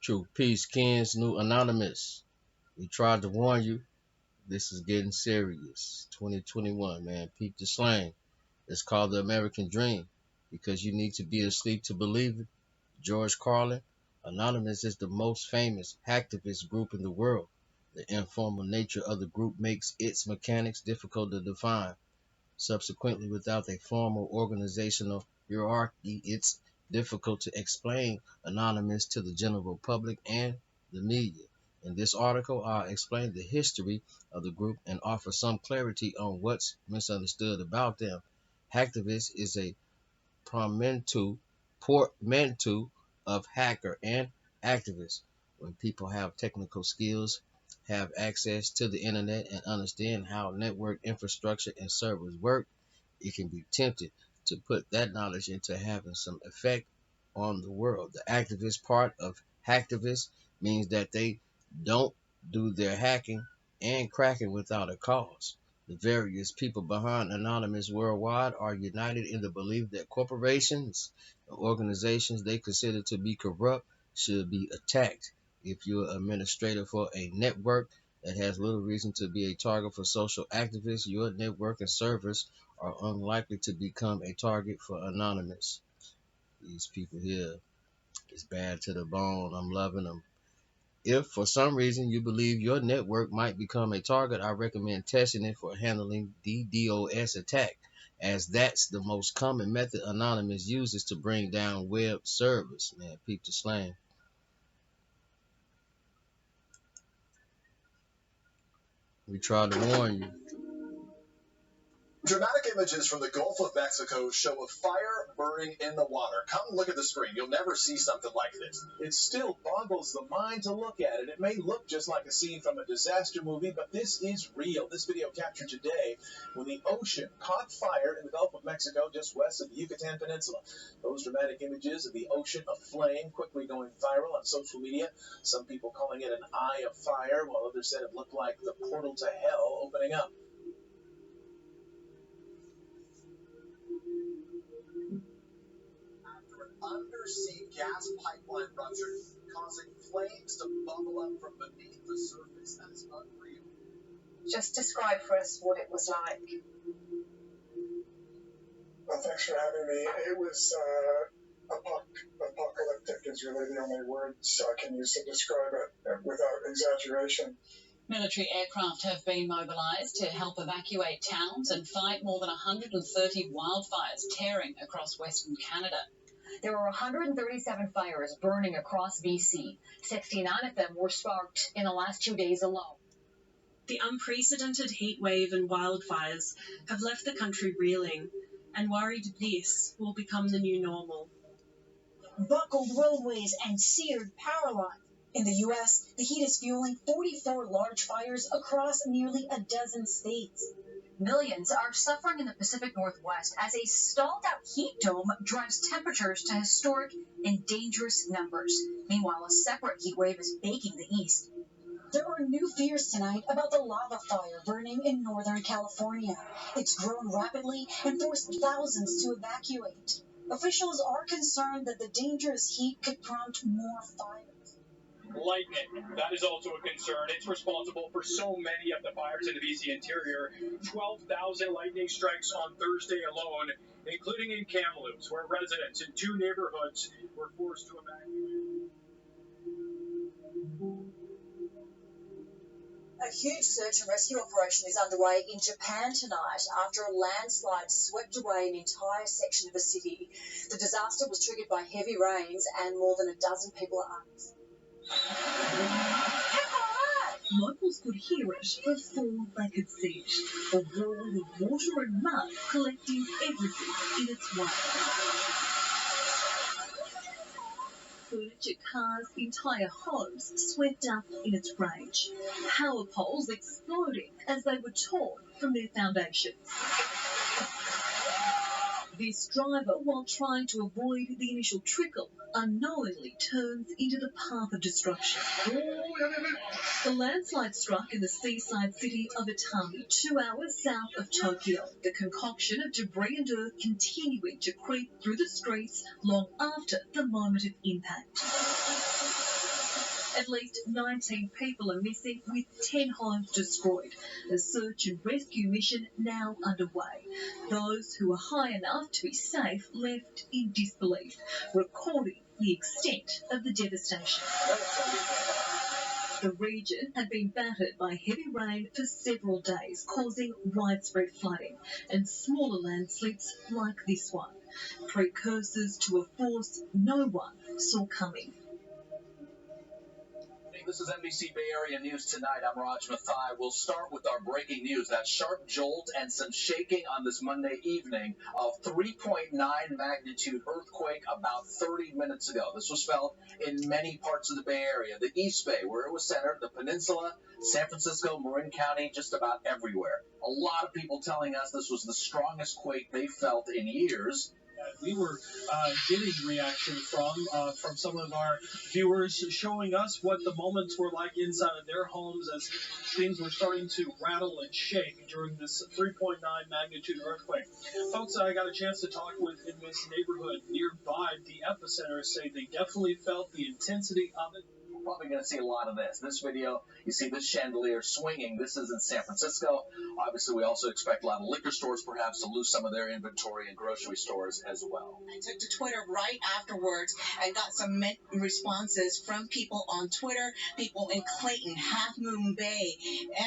True peace, Ken's new anonymous. We tried to warn you. This is getting serious. 2021, man. Peep the slang. It's called the American Dream because you need to be asleep to believe it. George Carlin. Anonymous is the most famous hacktivist group in the world. The informal nature of the group makes its mechanics difficult to define. Subsequently, without a formal organizational hierarchy, it's difficult to explain Anonymous to the general public and the media. In this article, I'll explain the history of the group and offer some clarity on what's misunderstood about them. Hacktivist is a portmanteau of hacker and activist. When people have technical skills, have access to the internet, and understand how network infrastructure and servers work, it can be tempted to put that knowledge into having some effect on the world. The activist part of hacktivist means that they don't do their hacking and cracking without a cause. The various people behind Anonymous worldwide are united in the belief that corporations and organizations they consider to be corrupt should be attacked. If you're an administrator for a network that has little reason to be a target for social activists, your network and servers are unlikely to become a target for Anonymous. These people here is bad to the bone. I'm loving them. If for some reason you believe your network might become a target, I recommend testing it for handling the DOS attack, as that's the most common method Anonymous uses to bring down web servers. Man, peep the slang. We tried to warn you. Dramatic images from the Gulf of Mexico show a fire burning in the water. Come look at the screen. You'll never see something like this. It still boggles the mind to look at it. It may look just like a scene from a disaster movie, but this is real. This video captured today when the ocean caught fire in the Gulf of Mexico just west of the Yucatan Peninsula. Those dramatic images of the ocean aflame quickly going viral on social media. Some people calling it an eye of fire, while others said it looked like the portal to hell opening up. Undersea gas pipeline rupture, causing flames to bubble up from beneath the surface. That is unreal. Just describe for us what it was like. Well, thanks for having me. It was apocalyptic is really the only words I can use to describe it without exaggeration. Military aircraft have been mobilised to help evacuate towns and fight more than 130 wildfires tearing across Western Canada. There were 137 fires burning across BC. 69 of them were sparked in the last 2 days alone. The unprecedented heat wave and wildfires have left the country reeling and worried this will become the new normal. Buckled roadways and seared power lines. In the U.S., the heat is fueling 44 large fires across nearly a dozen states. Millions are suffering in the Pacific Northwest as a stalled-out heat dome drives temperatures to historic and dangerous numbers. Meanwhile, a separate heat wave is baking the east. There are new fears tonight about the lava fire burning in Northern California. It's grown rapidly and forced thousands to evacuate. Officials are concerned that the dangerous heat could prompt more fires. Lightning, that is also a concern. It's responsible for so many of the fires in the BC interior. 12,000 lightning strikes on Thursday alone, including in Kamloops, where residents in 2 neighborhoods were forced to evacuate. A huge search and rescue operation is underway in Japan tonight after a landslide swept away an entire section of the city. The disaster was triggered by heavy rains and more than a dozen people are unstuck. Locals could hear it before they could see it. A wall of water and mud collecting everything in its way. Furniture, cars, entire homes swept up in its rage. Power poles exploding as they were torn from their foundations. This driver, while trying to avoid the initial trickle, unknowingly turns into the path of destruction. The landslide struck in the seaside city of Atami, 2 hours south of Tokyo. The concoction of debris and earth continuing to creep through the streets long after the moment of impact. At least 19 people are missing, with 10 homes destroyed. A search and rescue mission now underway. Those who are high enough to be safe left in disbelief, recording the extent of the devastation. The region had been battered by heavy rain for several days, causing widespread flooding and smaller landslips like this one, precursors to a force no one saw coming. This is NBC Bay Area News Tonight. I'm Raj Mathai. We'll start with our breaking news. That sharp jolt and some shaking on this Monday evening of 3.9 magnitude earthquake about 30 minutes ago. This was felt in many parts of the Bay Area. The East Bay, where it was centered, the Peninsula, San Francisco, Marin County, just about everywhere. A lot of people telling us this was the strongest quake they felt in years. We were getting reaction from some of our viewers showing us what the moments were like inside of their homes as things were starting to rattle and shake during this 3.9 magnitude earthquake. Folks I got a chance to talk with in this neighborhood nearby the epicenter say they definitely felt the intensity of it. We're probably going to see a lot of this. This video, you see this chandelier swinging. This is in San Francisco. Obviously, we also expect a lot of liquor stores perhaps to lose some of their inventory and grocery stores as well. I took to Twitter right afterwards and got some responses from people on Twitter, people in Clayton, Half Moon Bay,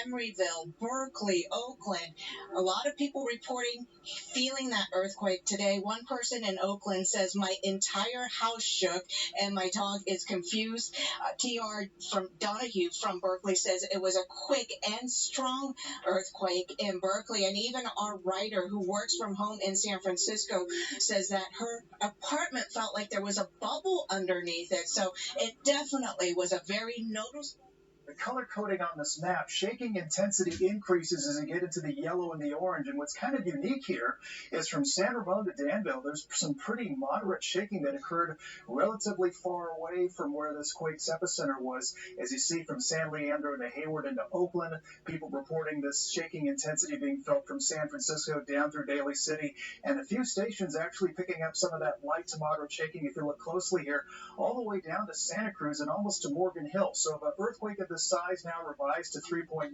Emeryville, Berkeley, Oakland. A lot of people reporting feeling that earthquake today. One person in Oakland says, my entire house shook and my dog is confused. TR from Donahue from Berkeley says it was a quick and strong earthquake in Berkeley. And even our writer who works from home in San Francisco says that her apartment felt like there was a bubble underneath it. So it definitely was a very noticeable. The color coding on this map, shaking intensity increases as you get into the yellow and the orange. And what's kind of unique here is from San Ramon to Danville, there's some pretty moderate shaking that occurred relatively far away from where this quake's epicenter was. As you see from San Leandro to Hayward into Oakland, people reporting this shaking intensity being felt from San Francisco down through Daly City, and a few stations actually picking up some of that light to moderate shaking, if you look closely here, all the way down to Santa Cruz and almost to Morgan Hill. So an earthquake of this size now revised to 3.9.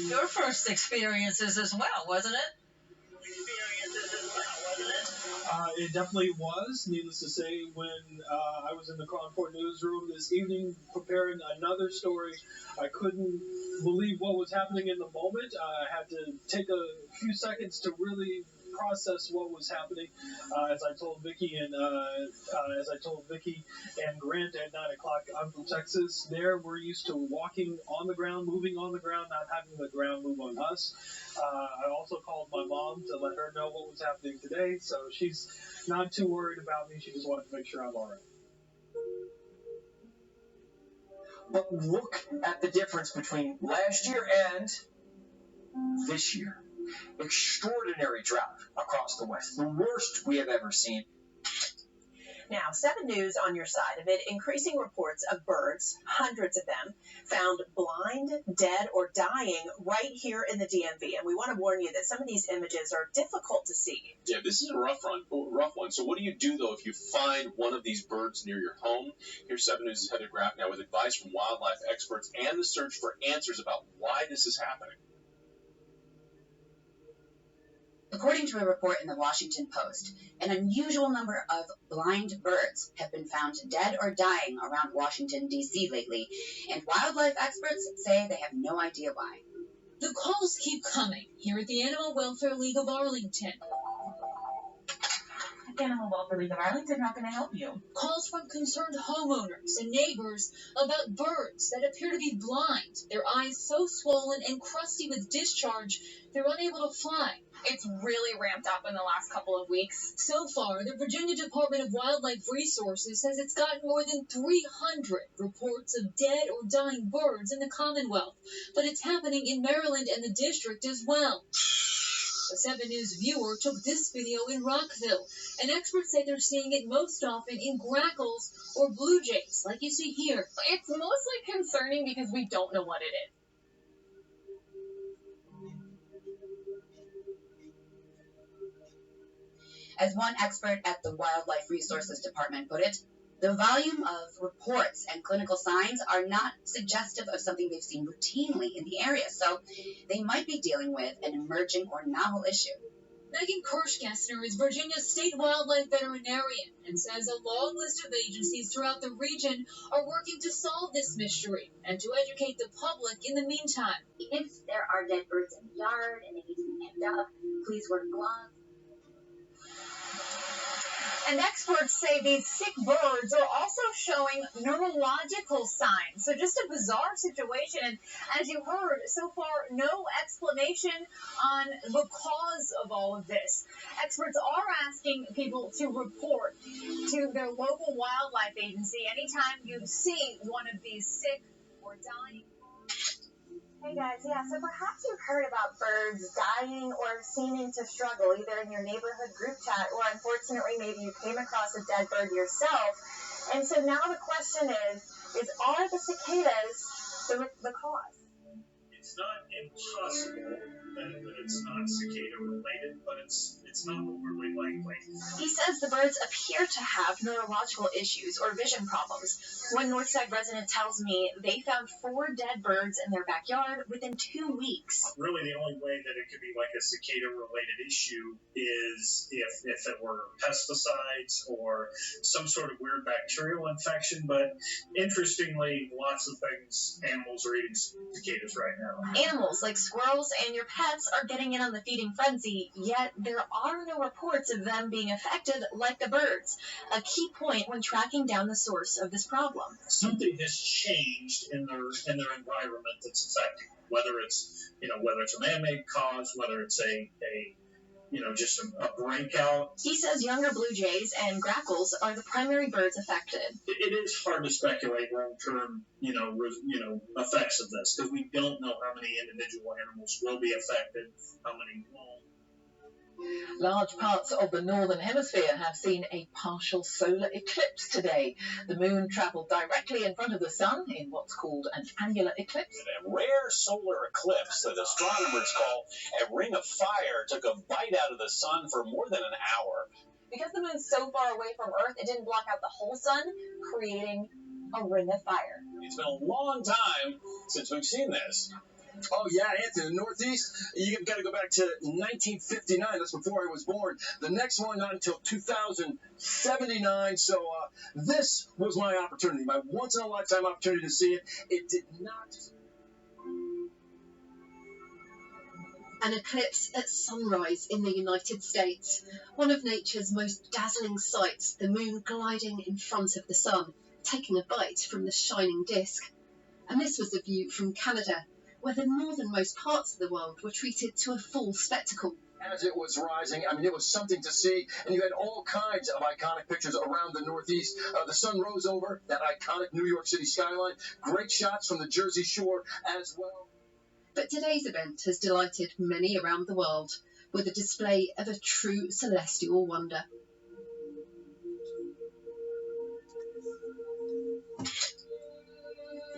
Your first experiences as well, wasn't it? It definitely was. Needless to say, when I was in the Cronport newsroom this evening preparing another story, I couldn't believe what was happening in the moment. I had to take a few seconds to really process what was happening. As I told Vicky and Grant at 9 o'clock, I'm from Texas. There, we're used to walking on the ground, moving on the ground, not having the ground move on us. I also called my mom to let her know what was happening today, so she's not too worried about me. She just wanted to make sure I'm all right. But look at the difference between last year and this year. Extraordinary drought across the West, the worst we have ever seen. Now, 7 News on your side of it, increasing reports of birds, hundreds of them, found blind, dead, or dying right here in the DMV. And we want to warn you that some of these images are difficult to see. Yeah, this is a rough one. So what do you do, though, if you find one of these birds near your home? Here's 7 News' Heather Graff now with advice from wildlife experts and the search for answers about why this is happening. According to a report in the Washington Post, an unusual number of blind birds have been found dead or dying around Washington, D.C. lately, and wildlife experts say they have no idea why. The calls keep coming here at the Animal Welfare League of Arlington. Animal Welfare League of Arlington, how can I help you? Calls from concerned homeowners and neighbors about birds that appear to be blind, their eyes so swollen and crusty with discharge they're unable to fly. It's really ramped up in the last couple of weeks. So far, the Virginia Department of Wildlife Resources says it's gotten more than 300 reports of dead or dying birds in the Commonwealth, but it's happening in Maryland and the district as well. A 7 News viewer took this video in Rockville, and experts say they're seeing it most often in grackles or blue jays, like you see here. It's mostly concerning because we don't know what it is. As one expert at the Wildlife Resources Department put it, The volume of reports and clinical signs are not suggestive of something they've seen routinely in the area, so they might be dealing with an emerging or novel issue. Megan Kirschgessner is Virginia's state wildlife veterinarian and says a long list of agencies throughout the region are working to solve this mystery and to educate the public in the meantime. If there are dead birds in the yard and they need to be picked up, please wear gloves. And experts say these sick birds are also showing neurological signs. So just a bizarre situation. And as you heard, so far, no explanation on the cause of all of this. Experts are asking people to report to their local wildlife agency anytime you see one of these sick or dying. Hey guys, so perhaps you've heard about birds dying or seeming to struggle, either in your neighborhood group chat or unfortunately maybe you came across a dead bird yourself. And so now the question is are the cicadas the cause? It's not impossible that it's not cicada related, but it's not overly likely. He says the birds appear to have neurological issues or vision problems. One Northside resident tells me they found 4 dead birds in their backyard within 2 weeks. Really, the only way that it could be like a cicada-related issue is if it were pesticides or some sort of weird bacterial infection. But interestingly, lots of things, animals are eating cicadas right now. Animals like squirrels and your pets are getting in on the feeding frenzy, yet there are no reports of them being affected like the birds, a key point when tracking down the source of this problem. Something has changed in their environment that's affecting them, whether it's a man-made cause, whether it's just a breakout. He says younger blue jays and grackles are the primary birds affected. It is hard to speculate long-term, effects of this, because we don't know how many individual animals will be affected, how many won't. Large parts of the northern hemisphere have seen a partial solar eclipse today. The moon travelled directly in front of the sun in what's called an annular eclipse. A rare solar eclipse that astronomers call a ring of fire took a bite out of the sun for more than an hour. Because the moon's so far away from Earth, it didn't block out the whole sun, creating a ring of fire. It's been a long time since we've seen this. Oh, yeah, Anthony, the Northeast, you've got to go back to 1959. That's before I was born. The next one, not until 2079. So this was my opportunity, my once-in-a-lifetime opportunity to see it. It did not. An eclipse at sunrise in the United States. One of nature's most dazzling sights, the moon gliding in front of the sun, taking a bite from the shining disk. And this was the view from Canada, where the northernmost parts of the world were treated to a full spectacle. As it was rising, it was something to see, and you had all kinds of iconic pictures around the Northeast. The sun rose over that iconic New York City skyline. Great shots from the Jersey Shore as well. But today's event has delighted many around the world with a display of a true celestial wonder.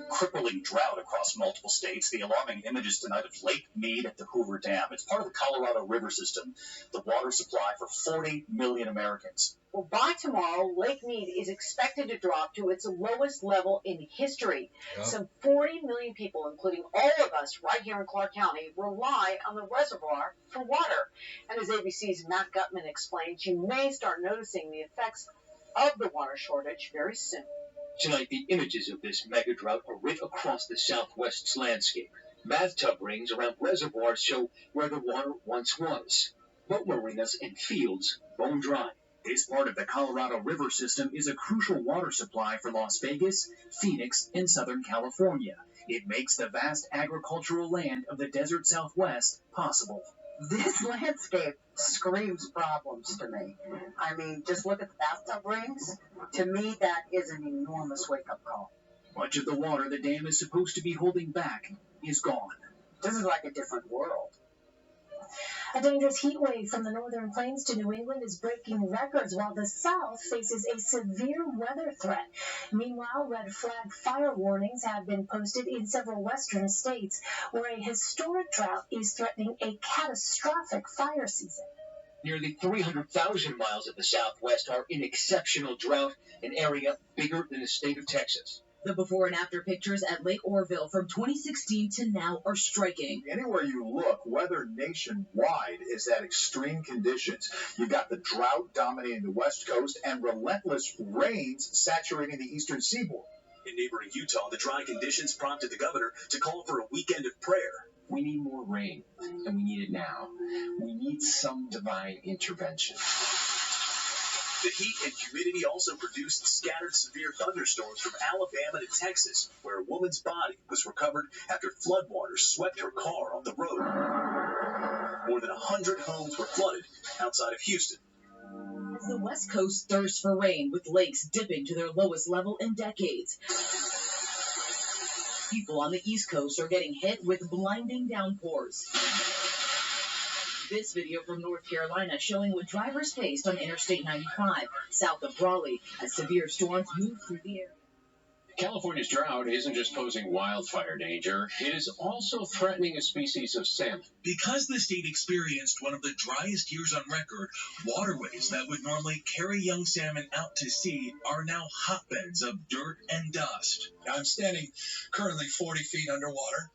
Crippling drought across multiple states. The alarming images tonight of Lake Mead at the Hoover Dam. It's part of the Colorado River system, the water supply for 40 million Americans. Well, by tomorrow, Lake Mead is expected to drop to its lowest level in history. Yep. Some 40 million people, including all of us right here in Clark County, rely on the reservoir for water. And as ABC's Matt Gutman explains, you may start noticing the effects of the water shortage very soon. Tonight, the images of this mega drought are writ across the Southwest's landscape. Bathtub rings around reservoirs show where the water once was. Boat marinas and fields bone dry. This part of the Colorado River system is a crucial water supply for Las Vegas, Phoenix, and Southern California. It makes the vast agricultural land of the desert Southwest possible. This landscape screams problems to me. Just look at the bathtub rings. To me, that is an enormous wake-up call. Much of the water the dam is supposed to be holding back is gone. This is like a different world. A dangerous heat wave from the northern plains to New England is breaking records while the South faces a severe weather threat. Meanwhile, red flag fire warnings have been posted in several western states where a historic drought is threatening a catastrophic fire season. Nearly 300,000 miles of the Southwest are in exceptional drought, an area bigger than the state of Texas. The before and after pictures at Lake Oroville from 2016 to now are striking. Anywhere you look, weather nationwide is at extreme conditions. You've got the drought dominating the West Coast and relentless rains saturating the eastern seaboard. In neighboring Utah, the dry conditions prompted the governor to call for a weekend of prayer. We need more rain, and we need it now. We need some divine intervention. The heat and humidity also produced scattered severe thunderstorms from Alabama to Texas, where a woman's body was recovered after floodwaters swept her car off the road. More than 100 homes were flooded outside of Houston. As the West Coast thirsts for rain, with lakes dipping to their lowest level in decades, people on the East Coast are getting hit with blinding downpours. This video from North Carolina showing what drivers faced on Interstate 95, south of Raleigh, as severe storms moved through the area. California's drought isn't just posing wildfire danger, it is also threatening a species of salmon. Because the state experienced one of the driest years on record, waterways that would normally carry young salmon out to sea are now hotbeds of dirt and dust. I'm standing currently 40 feet underwater,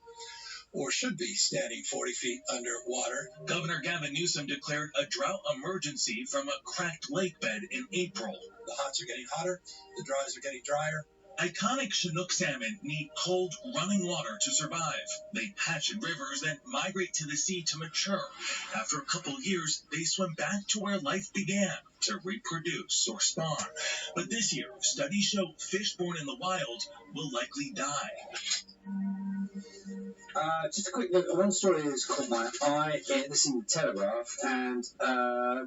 or should be standing 40 feet underwater. Governor Gavin Newsom declared a drought emergency from a cracked lake bed in April. The hots are getting hotter, the dries are getting drier. Iconic Chinook salmon need cold, running water to survive. They hatch in rivers, then migrate to the sea to mature. After a couple years, they swim back to where life began, to reproduce or spawn. But this year, studies show fish born in the wild will likely die. Just a quick look. One story that's caught my eye. This is in the Telegraph, and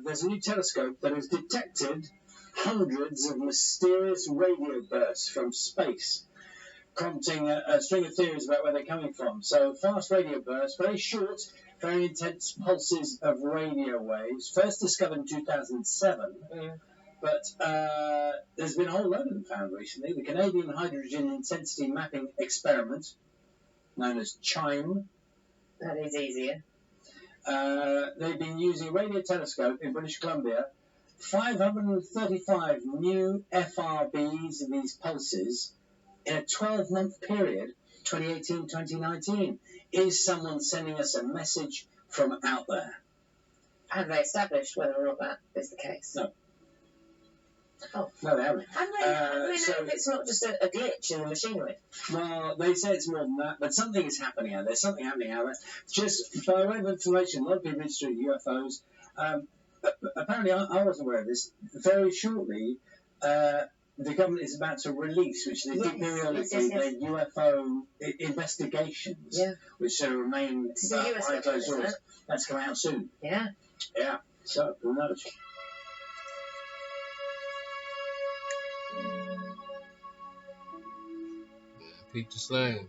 there's a new telescope that has detected hundreds of mysterious radio bursts from space, prompting a string of theories about where they're coming from. So, fast radio bursts, very short, very intense pulses of radio waves, first discovered in 2007. But there's been a whole load of them found recently. The Canadian Hydrogen Intensity Mapping Experiment, known as CHIME. That is easier. They've been using a radio telescope in British Columbia. 535 new FRBs of these pulses in a 12-month period, 2018-2019. Is someone sending us a message from out there? Have they established whether or not that is the case? No. Oh. No, they haven't. How do they know if it's not just a glitch in the machinery? Well, they say it's more than that, but something is happening out there. There's something happening out there. Just by way of information, a lot of people are interested in UFOs. Apparently, I wasn't aware of this. Very shortly, the government is about to release, which they do periodically, their UFO investigations, which remain behind closed doors. That's coming out soon. Yeah. Yeah. So, who knows? Peep the slang.